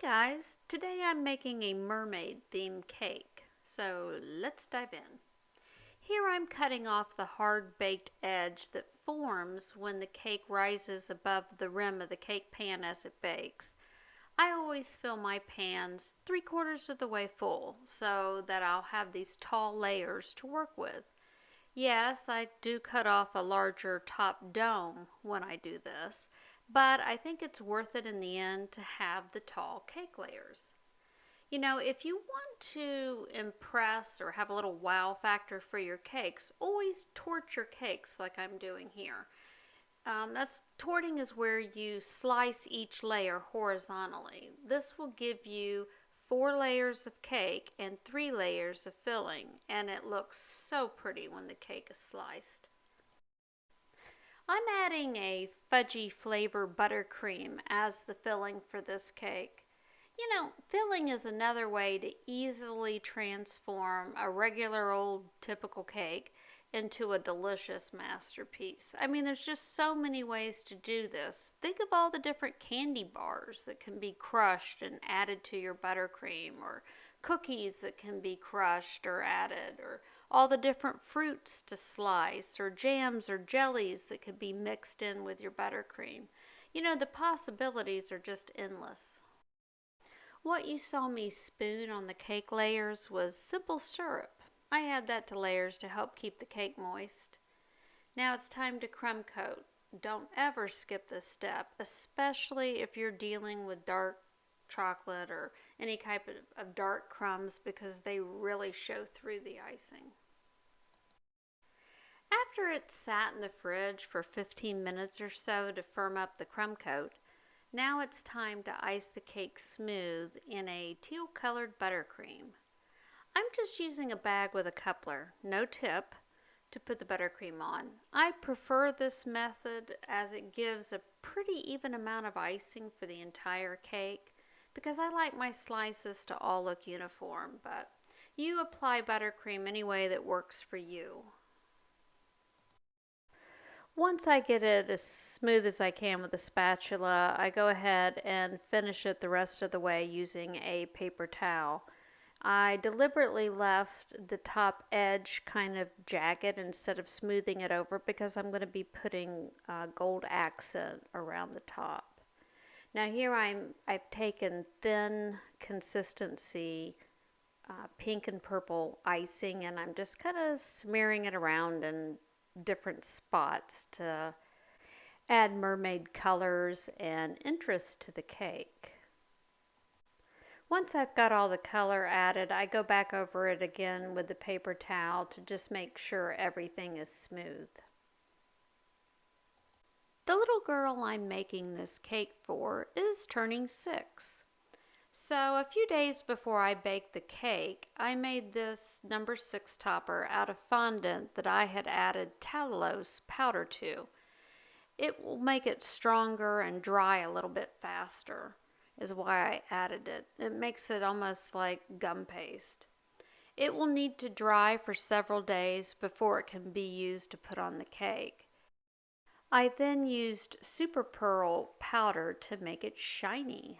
Guys, today I'm making a mermaid themed cake, so let's dive in. Here I'm cutting off the hard baked edge that forms when the cake rises above the rim of the cake pan as it bakes. I always fill my pans 3/4 of the way full so that I'll have these tall layers to work with. Yes, I do cut off a larger top dome when I do this, but I think it's worth it in the end to have the tall cake layers. If you want to impress or have a little wow factor for your cakes, always torch your cakes like I'm doing here. Torting is where you slice each layer horizontally. This will give you 4 layers of cake and 3 layers of filling, and it looks so pretty when the cake is sliced. I'm adding a fudgy flavor buttercream as the filling for this cake. Filling is another way to easily transform a regular old typical cake into a delicious masterpiece. There's just so many ways to do this. Think of all the different candy bars that can be crushed and added to your buttercream, or cookies that can be crushed or added, or all the different fruits to slice, or jams or jellies that could be mixed in with your buttercream. The possibilities are just endless. What you saw me spoon on the cake layers was simple syrup. I add that to layers to help keep the cake moist. Now it's time to crumb coat. Don't ever skip this step, especially if you're dealing with dark chocolate or any type of dark crumbs, because they really show through the icing. After it's sat in the fridge for 15 minutes or so to firm up the crumb coat, now it's time to ice the cake smooth in a teal colored buttercream. I'm just using a bag with a coupler, no tip, to put the buttercream on. I prefer this method as it gives a pretty even amount of icing for the entire cake, because I like my slices to all look uniform, but you apply buttercream any way that works for you. Once I get it as smooth as I can with a spatula, I go ahead and finish it the rest of the way using a paper towel. I deliberately left the top edge kind of jagged instead of smoothing it over, because I'm going to be putting a gold accent around the top. Now here I've taken thin consistency pink and purple icing, and I'm just kind of smearing it around in different spots to add mermaid colors and interest to the cake. Once I've got all the color added, I go back over it again with the paper towel to just make sure everything is smooth. The little girl I'm making this cake for is turning 6. So a few days before I baked the cake, I made this number 6 topper out of fondant that I had added Talulose powder to. It will make it stronger and dry a little bit faster, is why I added it. It makes it almost like gum paste. It will need to dry for several days before it can be used to put on the cake. I then used Super Pearl powder to make it shiny.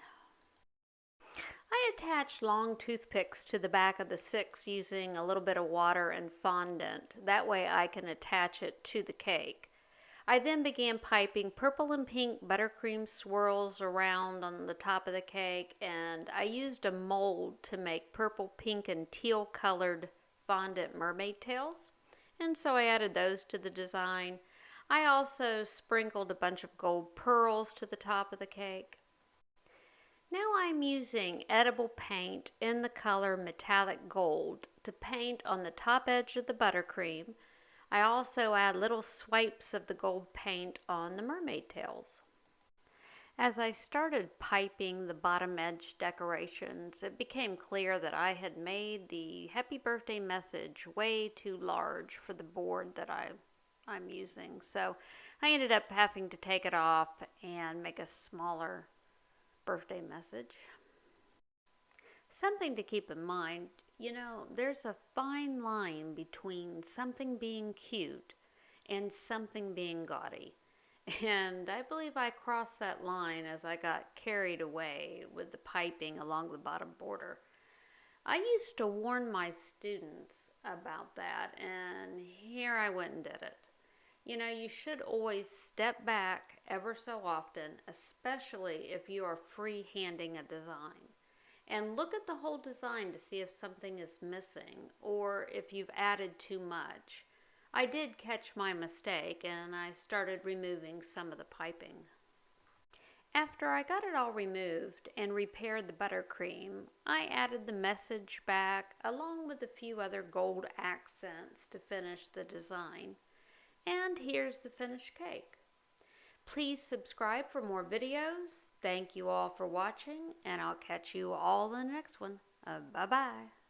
I attached long toothpicks to the back of the 6 using a little bit of water and fondant. That way I can attach it to the cake. I then began piping purple and pink buttercream swirls around on the top of the cake, and I used a mold to make purple, pink, and teal colored fondant mermaid tails, and so I added those to the design. I also sprinkled a bunch of gold pearls to the top of the cake. Now I'm using edible paint in the color metallic gold to paint on the top edge of the buttercream. I also add little swipes of the gold paint on the mermaid tails. As I started piping the bottom edge decorations, it became clear that I had made the happy birthday message way too large for the board that I'm using. So I ended up having to take it off and make a smaller birthday message. Something to keep in mind, there's a fine line between something being cute and something being gaudy. And I believe I crossed that line as I got carried away with the piping along the bottom border. I used to warn my students about that, and here I went and did it. You know, you should always step back ever so often, especially if you are free-handing a design. And look at the whole design to see if something is missing or if you've added too much. I did catch my mistake and I started removing some of the piping. After I got it all removed and repaired the buttercream, I added the message back along with a few other gold accents to finish the design. And here's the finished cake. Please subscribe for more videos. Thank you all for watching, and I'll catch you all in the next one. Bye-bye.